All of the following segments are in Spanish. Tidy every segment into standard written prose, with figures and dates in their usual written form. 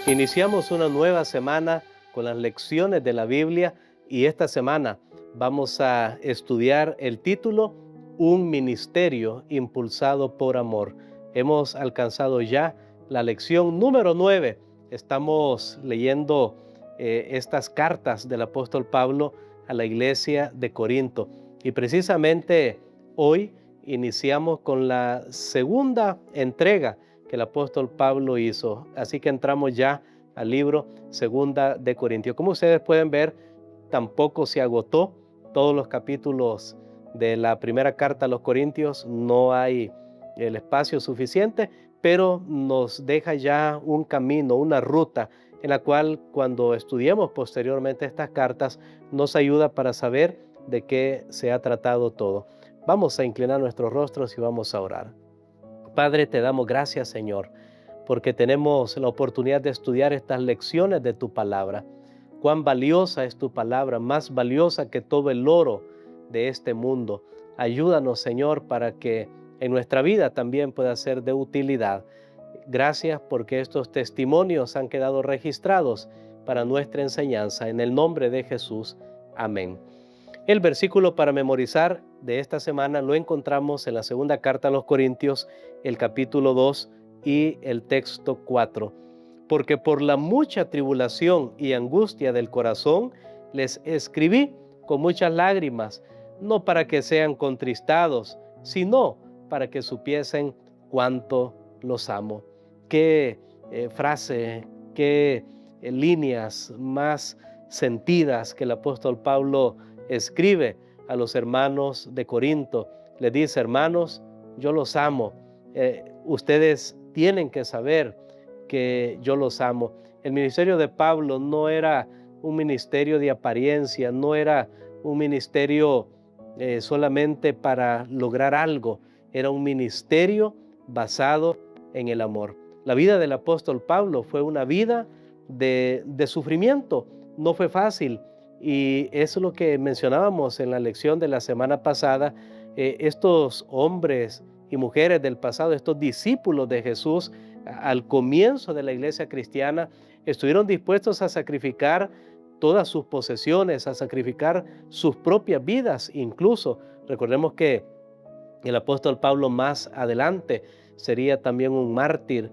Iniciamos una nueva semana con las lecciones de la Biblia y esta semana vamos a estudiar el título Un ministerio impulsado por amor. Hemos alcanzado ya la lección número 9. Estamos leyendo estas cartas del apóstol Pablo a la iglesia de Corinto y precisamente hoy iniciamos con la segunda entrega que el apóstol Pablo hizo. Así que entramos ya al libro Segunda de Corintios. Como ustedes pueden ver, tampoco se agotó todos los capítulos de la primera carta a los Corintios. No hay el espacio suficiente, pero nos deja ya un camino, una ruta en la cual cuando estudiemos posteriormente estas cartas nos ayuda para saber de qué se ha tratado todo. Vamos a inclinar nuestros rostros y vamos a orar. Padre, te damos gracias, Señor, porque tenemos la oportunidad de estudiar estas lecciones de tu palabra. Cuán valiosa es tu palabra, más valiosa que todo el oro de este mundo. Ayúdanos, Señor, para que en nuestra vida también pueda ser de utilidad. Gracias porque estos testimonios han quedado registrados para nuestra enseñanza. En el nombre de Jesús. Amén. El versículo para memorizar de esta semana lo encontramos en la segunda carta a los Corintios, el capítulo 2 y el texto 4. Porque por la mucha tribulación y angustia del corazón les escribí con muchas lágrimas, no para que sean contristados, sino para que supiesen cuánto los amo. Qué frase, qué líneas más sentidas que el apóstol Pablo escribe a los hermanos de Corinto. Le dice: hermanos, yo los amo. Ustedes tienen que saber que yo los amo. El ministerio de Pablo no era un ministerio de apariencia, no era un ministerio solamente para lograr algo. Era un ministerio basado en el amor. La vida del apóstol Pablo fue una vida de sufrimiento. No fue fácil. Y eso es lo que mencionábamos en la lección de la semana pasada. Estos hombres y mujeres del pasado, estos discípulos de Jesús, al comienzo de la iglesia cristiana, estuvieron dispuestos a sacrificar todas sus posesiones, a sacrificar sus propias vidas incluso. Recordemos que el apóstol Pablo más adelante sería también un mártir,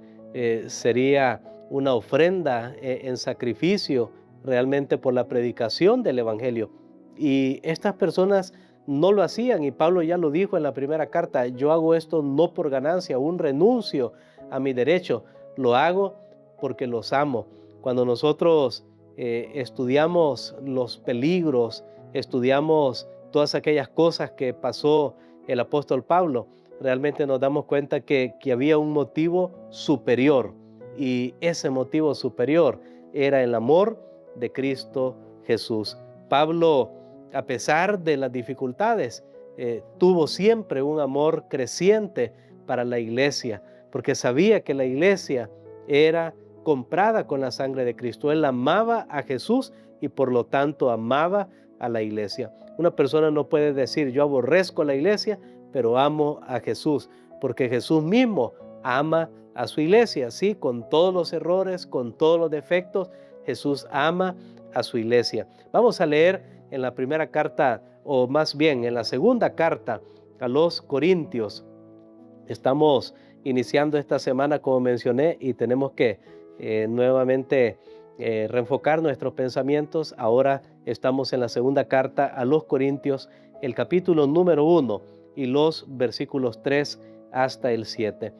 sería una ofrenda en sacrificio realmente por la predicación del evangelio. Y estas personas no lo hacían, y Pablo ya lo dijo en la primera carta: yo hago esto no por ganancia, aún renuncio a mi derecho, lo hago porque los amo. Cuando nosotros estudiamos los peligros, estudiamos todas aquellas cosas que pasó el apóstol Pablo, realmente nos damos cuenta que había un motivo superior, y ese motivo superior era el amor de Cristo Jesús. Pablo, a pesar de las dificultades, tuvo siempre un amor creciente para la iglesia, porque sabía que la iglesia era comprada con la sangre de Cristo. Él amaba a Jesús y por lo tanto amaba a la iglesia. Una persona no puede decir: yo aborrezco a la iglesia, pero amo a Jesús, porque Jesús mismo ama a su iglesia, sí, con todos los errores, con todos los defectos. Jesús ama a su iglesia. Vamos a leer en la primera carta, o más bien en la segunda carta a los Corintios. Estamos iniciando esta semana, como mencioné, y tenemos que nuevamente reenfocar nuestros pensamientos. Ahora estamos en la segunda carta a los Corintios, el capítulo número 1 y los versículos 3 hasta el 7.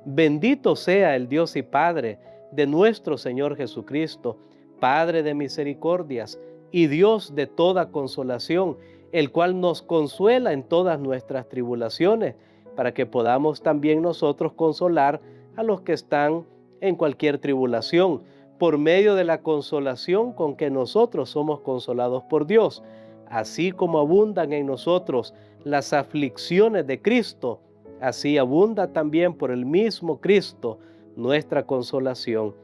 Bendito sea el Dios y Padre de nuestro Señor Jesucristo, Padre de misericordias y Dios de toda consolación, el cual nos consuela en todas nuestras tribulaciones, para que podamos también nosotros consolar a los que están en cualquier tribulación, por medio de la consolación con que nosotros somos consolados por Dios. Así como abundan en nosotros las aflicciones de Cristo, así abunda también por el mismo Cristo nuestra consolación.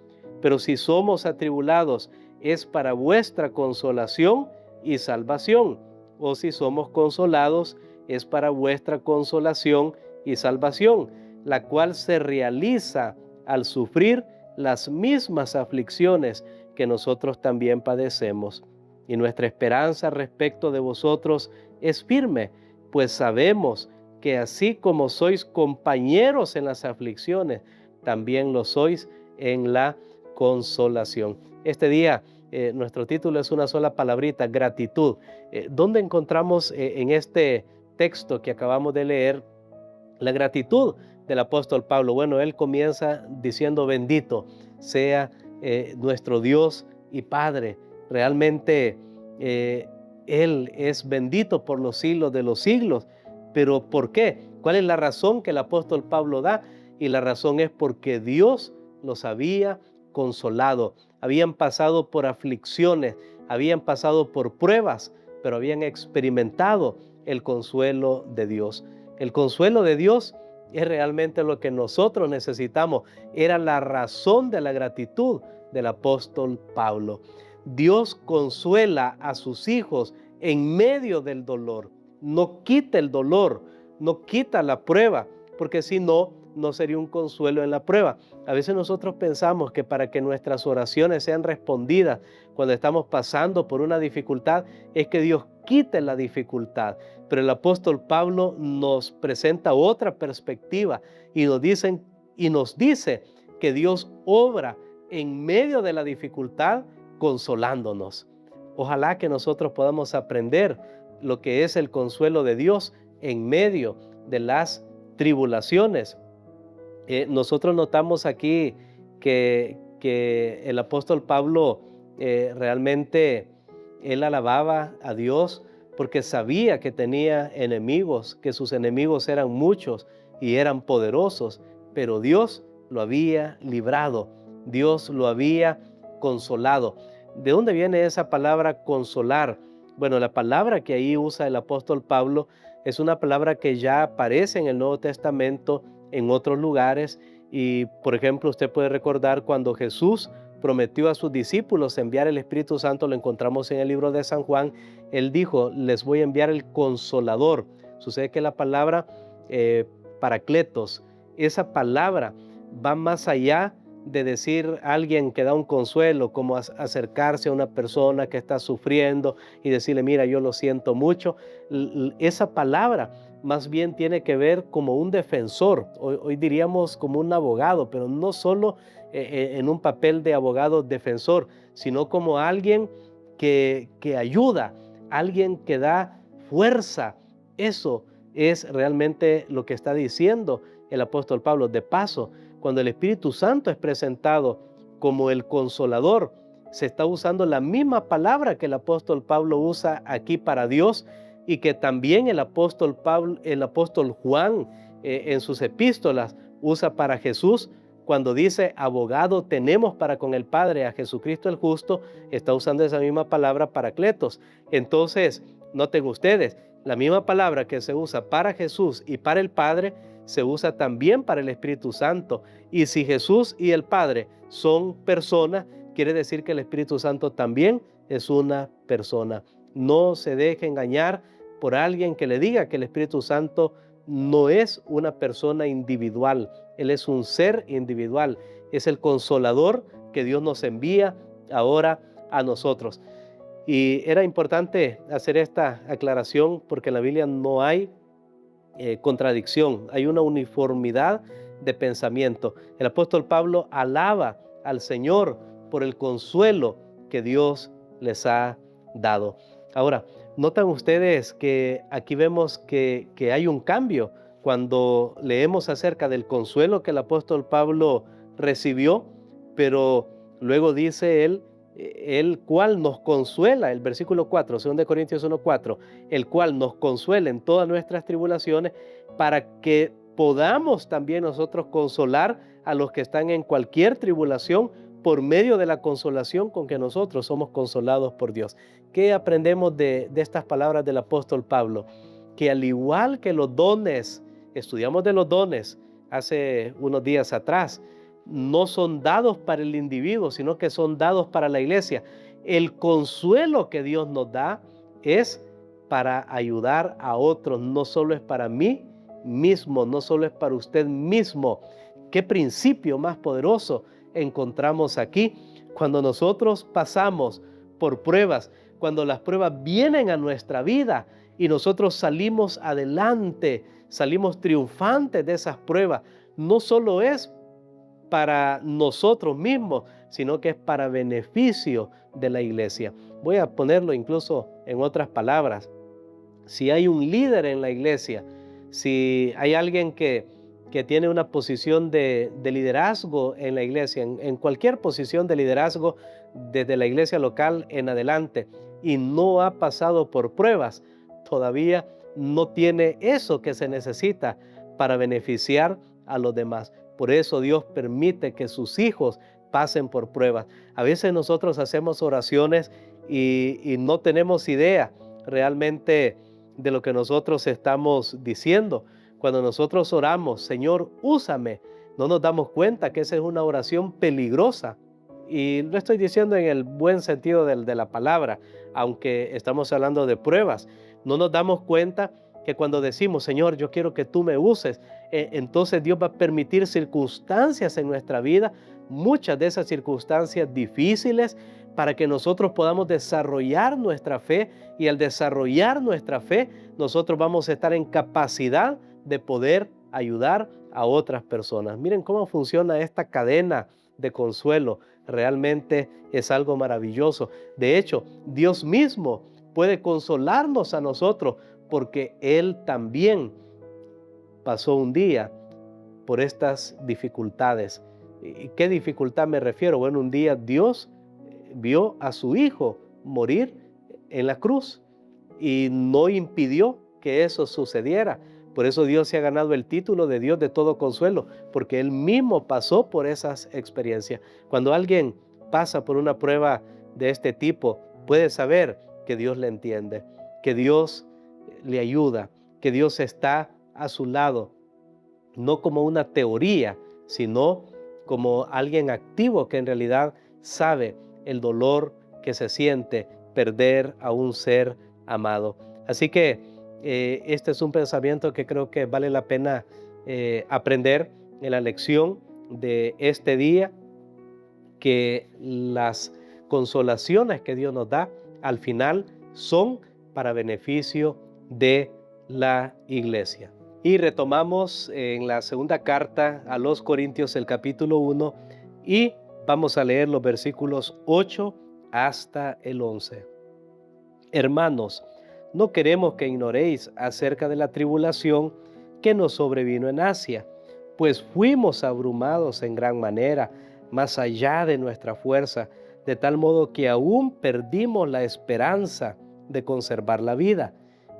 Pero si somos atribulados, es para vuestra consolación y salvación. O si somos consolados, es para vuestra consolación y salvación, la cual se realiza al sufrir las mismas aflicciones que nosotros también padecemos. Y nuestra esperanza respecto de vosotros es firme, pues sabemos que así como sois compañeros en las aflicciones, también lo sois en la consolación. Este día, nuestro título es una sola palabrita: gratitud. ¿Dónde encontramos en este texto que acabamos de leer la gratitud del apóstol Pablo? Bueno, él comienza diciendo: bendito sea nuestro Dios y Padre. Realmente Él es bendito por los siglos de los siglos. ¿Pero por qué? ¿Cuál es la razón que el apóstol Pablo da? Y la razón es porque Dios los había consolado. Habían pasado por aflicciones, habían pasado por pruebas, pero habían experimentado el consuelo de Dios. El consuelo de Dios es realmente lo que nosotros necesitamos. Era la razón de la gratitud del apóstol Pablo. Dios consuela a sus hijos en medio del dolor. No quita el dolor, no quita la prueba, porque si no, no sería un consuelo en la prueba. A veces nosotros pensamos que para que nuestras oraciones sean respondidas cuando estamos pasando por una dificultad, es que Dios quite la dificultad. Pero el apóstol Pablo nos presenta otra perspectiva y nos dice que Dios obra en medio de la dificultad consolándonos. Ojalá que nosotros podamos aprender lo que es el consuelo de Dios en medio de las tribulaciones. Nosotros notamos aquí que el apóstol Pablo realmente él alababa a Dios porque sabía que tenía enemigos, que sus enemigos eran muchos y eran poderosos, pero Dios lo había librado, Dios lo había consolado. ¿De dónde viene esa palabra consolar? Bueno, la palabra que ahí usa el apóstol Pablo es una palabra que ya aparece en el Nuevo Testamento en otros lugares y, por ejemplo, usted puede recordar cuando Jesús prometió a sus discípulos enviar el Espíritu Santo, lo encontramos en el libro de San Juan. Él dijo: les voy a enviar el Consolador. Sucede que la palabra paracletos, esa palabra va más allá de decir alguien que da un consuelo, como acercarse a una persona que está sufriendo y decirle: mira, yo lo siento mucho. Esa palabra más bien tiene que ver como un defensor, hoy diríamos como un abogado, pero no solo en un papel de abogado defensor, sino como alguien que ayuda, alguien que da fuerza. Eso es realmente lo que está diciendo el apóstol Pablo. De paso, cuando el Espíritu Santo es presentado como el Consolador, se está usando la misma palabra que el apóstol Pablo usa aquí para Dios y que también el apóstol Juan en sus epístolas usa para Jesús. Cuando dice abogado tenemos para con el Padre a Jesucristo el justo, está usando esa misma palabra paracletos. Entonces, noten ustedes, la misma palabra que se usa para Jesús y para el Padre, se usa también para el Espíritu Santo. Y si Jesús y el Padre son personas, quiere decir que el Espíritu Santo también es una persona. No se deje engañar por alguien que le diga que el Espíritu Santo no es una persona individual. Él es un ser individual. Es el Consolador que Dios nos envía ahora a nosotros. Y era importante hacer esta aclaración porque en la Biblia no hay contradicción, hay una uniformidad de pensamiento. El apóstol Pablo alaba al Señor por el consuelo que Dios les ha dado. Ahora, notan ustedes que aquí vemos que hay un cambio cuando leemos acerca del consuelo que el apóstol Pablo recibió, pero luego dice él, el cual nos consuela, el versículo 4, 2 Corintios 1:4, el cual nos consuela en todas nuestras tribulaciones, para que podamos también nosotros consolar a los que están en cualquier tribulación por medio de la consolación con que nosotros somos consolados por Dios. ¿Qué aprendemos de estas palabras del apóstol Pablo? Que al igual que los dones, estudiamos de los dones hace unos días atrás, no son dados para el individuo, sino que son dados para la iglesia. El consuelo que Dios nos da es para ayudar a otros, no solo es para mí mismo, no solo es para usted mismo. ¿Qué principio más poderoso encontramos aquí. Cuando nosotros pasamos por pruebas, cuando las pruebas vienen a nuestra vida y nosotros salimos adelante, salimos triunfantes de esas pruebas, no solo es para nosotros mismos, sino que es para beneficio de la iglesia. Voy a ponerlo incluso en otras palabras. Si hay un líder en la iglesia, si hay alguien que tiene una posición de liderazgo en la iglesia, en cualquier posición de liderazgo desde la iglesia local en adelante, y no ha pasado por pruebas, todavía no tiene eso que se necesita para beneficiar a los demás. Por eso Dios permite que sus hijos pasen por pruebas. A veces nosotros hacemos oraciones y no tenemos idea realmente de lo que nosotros estamos diciendo. Cuando nosotros oramos, Señor, úsame, no nos damos cuenta que esa es una oración peligrosa. Y lo estoy diciendo en el buen sentido de la palabra, aunque estamos hablando de pruebas. No nos damos cuenta que cuando decimos, Señor, yo quiero que tú me uses, entonces Dios va a permitir circunstancias en nuestra vida, muchas de esas circunstancias difíciles, para que nosotros podamos desarrollar nuestra fe, y al desarrollar nuestra fe, nosotros vamos a estar en capacidad de poder ayudar a otras personas. Miren cómo funciona esta cadena de consuelo. Realmente es algo maravilloso. De hecho, Dios mismo puede consolarnos a nosotros porque Él también pasó un día por estas dificultades. ¿Y qué dificultad me refiero? Bueno, un día Dios vio a su Hijo morir en la cruz y no impidió que eso sucediera. Por eso Dios se ha ganado el título de Dios de todo consuelo, porque Él mismo pasó por esas experiencias. Cuando alguien pasa por una prueba de este tipo, puede saber que Dios le entiende, que Dios le ayuda, que Dios está a su lado, no como una teoría, sino como alguien activo que en realidad sabe el dolor que se siente perder a un ser amado. Así que este es un pensamiento que creo que vale la pena aprender en la lección de este día, que las consolaciones que Dios nos da al final son para beneficio de la iglesia. Y retomamos en la segunda carta a los Corintios el capítulo 1 y vamos a leer los versículos 8 hasta el 11. Hermanos, no queremos que ignoréis acerca de la tribulación que nos sobrevino en Asia, pues fuimos abrumados en gran manera, más allá de nuestra fuerza, de tal modo que aún perdimos la esperanza de conservar la vida,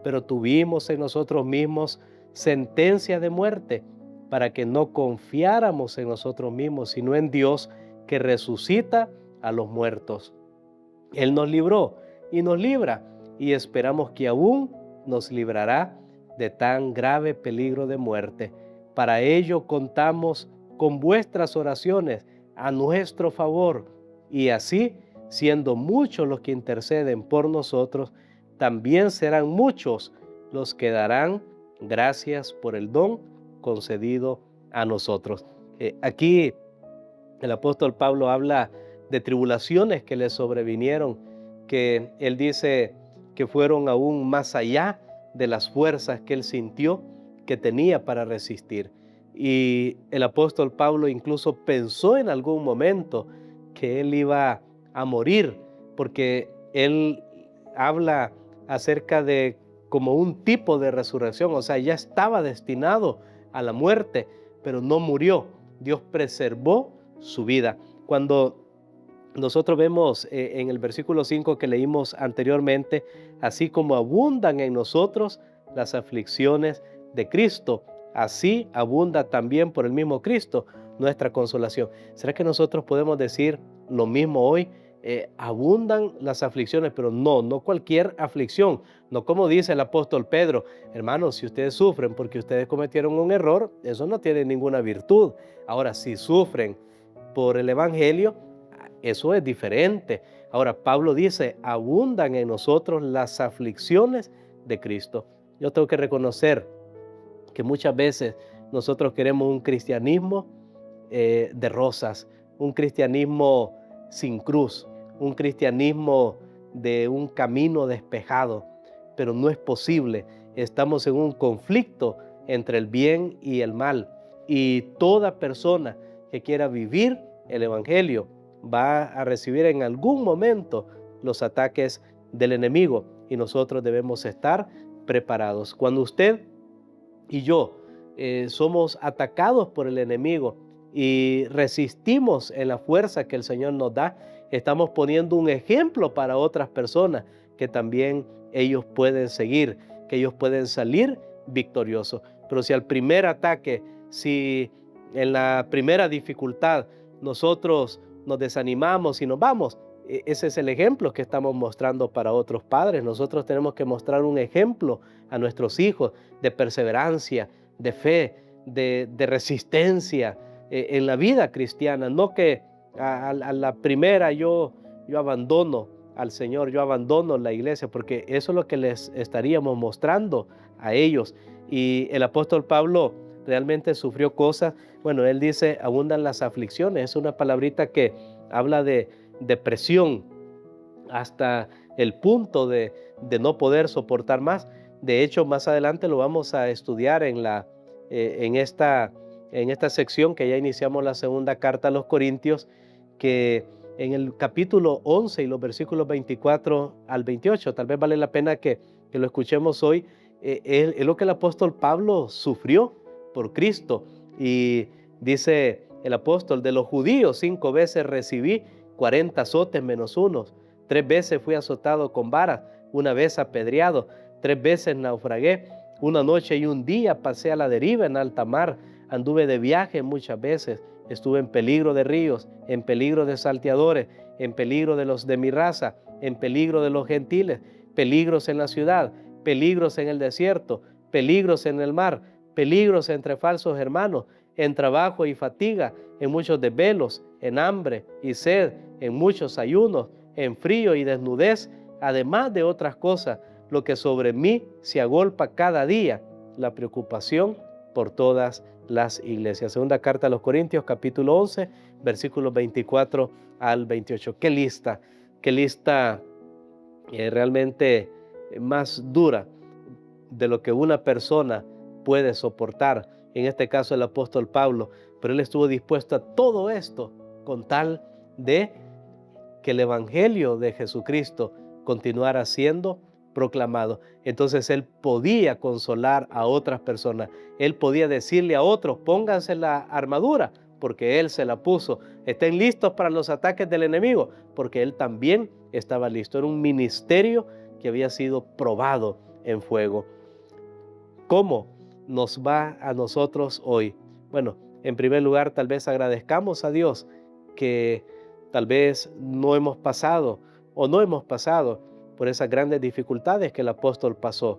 pero tuvimos en nosotros mismos sentencia de muerte, para que no confiáramos en nosotros mismos, sino en Dios, que resucita a los muertos. Él nos libró y nos libra, y esperamos que aún nos librará de tan grave peligro de muerte. Para ello contamos con vuestras oraciones a nuestro favor, y así, siendo muchos los que interceden por nosotros, también serán muchos los que darán gracias por el don concedido a nosotros. Aquí el apóstol Pablo habla de tribulaciones que le sobrevinieron, que él dice que fueron aún más allá de las fuerzas que él sintió que tenía para resistir. Y el apóstol Pablo incluso pensó en algún momento que él iba a morir, porque él habla acerca de como un tipo de resurrección, o sea, ya estaba destinado a la muerte, pero no murió. Dios preservó su vida. Cuando nosotros vemos en el versículo 5 que leímos anteriormente, así como abundan en nosotros las aflicciones de Cristo, así abunda también por el mismo Cristo nuestra consolación. ¿Será que nosotros podemos decir lo mismo hoy? Abundan las aflicciones, pero no cualquier aflicción, no como dice el apóstol Pedro, hermanos, si ustedes sufren porque ustedes cometieron un error, eso no tiene ninguna virtud. Ahora, si sufren por el evangelio, eso es diferente. Ahora, Pablo dice, abundan en nosotros las aflicciones de Cristo. Yo tengo que reconocer que muchas veces nosotros queremos un cristianismo de rosas, un cristianismo sin cruz, un cristianismo de un camino despejado, pero no es posible. Estamos en un conflicto entre el bien y el mal, y toda persona que quiera vivir el Evangelio va a recibir en algún momento los ataques del enemigo, y nosotros debemos estar preparados. Cuando usted y yo somos atacados por el enemigo y resistimos en la fuerza que el Señor nos da, estamos poniendo un ejemplo para otras personas que también ellos pueden seguir, que ellos pueden salir victoriosos. Pero si al primer ataque, si en la primera dificultad nosotros nos desanimamos y nos vamos, ese es el ejemplo que estamos mostrando para otros padres. Nosotros tenemos que mostrar un ejemplo a nuestros hijos de perseverancia, de fe, de resistencia en la vida cristiana. No que a la primera yo abandono al Señor, yo abandono la iglesia, porque eso es lo que les estaríamos mostrando a ellos. Y el apóstol Pablo realmente sufrió cosas. Bueno, él dice, abundan las aflicciones. Es una palabrita que habla de depresión hasta el punto de no poder soportar más. De hecho, más adelante lo vamos a estudiar en esta sección que ya iniciamos la segunda carta a los Corintios, que en el capítulo 11 y los versículos 24 al 28, tal vez vale la pena que lo escuchemos hoy. Es lo que el apóstol Pablo sufrió por Cristo. Y dice el apóstol, de los judíos 5 veces recibí 40 azotes menos unos. 3 veces fui azotado con varas, 1 vez apedreado, 3 veces naufragué, 1 noche y 1 día pasé a la deriva en alta mar, anduve de viaje muchas veces, estuve en peligro de ríos, en peligro de salteadores, en peligro de los de mi raza, en peligro de los gentiles, peligros en la ciudad, peligros en el desierto, peligros en el mar, peligros entre falsos hermanos, en trabajo y fatiga, en muchos desvelos, en hambre y sed, en muchos ayunos, en frío y desnudez, además de otras cosas, lo que sobre mí se agolpa cada día, la preocupación por todas las iglesias. Segunda carta a los Corintios, capítulo 11, versículos 24 al 28. Qué lista realmente más dura de lo que una persona puede soportar. En este caso el apóstol Pablo, pero él estuvo dispuesto a todo esto con tal de que el evangelio de Jesucristo continuara siendo proclamado. Entonces él podía consolar a otras personas. Él podía decirle a otros, pónganse la armadura, porque él se la puso. Estén listos para los ataques del enemigo, porque él también estaba listo. Era un ministerio que había sido probado en fuego. ¿Cómo nos va a nosotros hoy? Bueno, en primer lugar, tal vez agradezcamos a Dios que tal vez no hemos pasado por esas grandes dificultades que el apóstol pasó,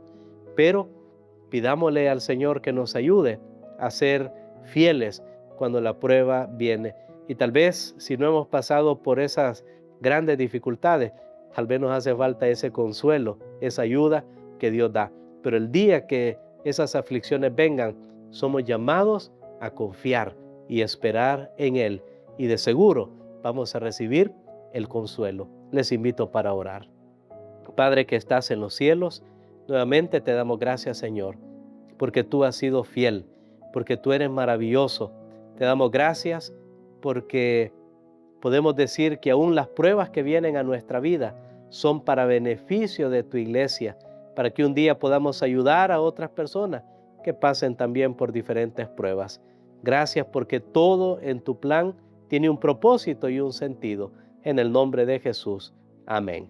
pero pidámosle al Señor que nos ayude a ser fieles cuando la prueba viene. Y tal vez si no hemos pasado por esas grandes dificultades, tal vez nos hace falta ese consuelo, esa ayuda que Dios da. Pero el día que esas aflicciones vengan, somos llamados a confiar y esperar en Él. Y de seguro vamos a recibir el consuelo. Les invito para orar. Padre que estás en los cielos, nuevamente te damos gracias, Señor, porque tú has sido fiel, porque tú eres maravilloso. Te damos gracias porque podemos decir que aún las pruebas que vienen a nuestra vida son para beneficio de tu iglesia, para que un día podamos ayudar a otras personas que pasen también por diferentes pruebas. Gracias porque todo en tu plan tiene un propósito y un sentido. En el nombre de Jesús. Amén.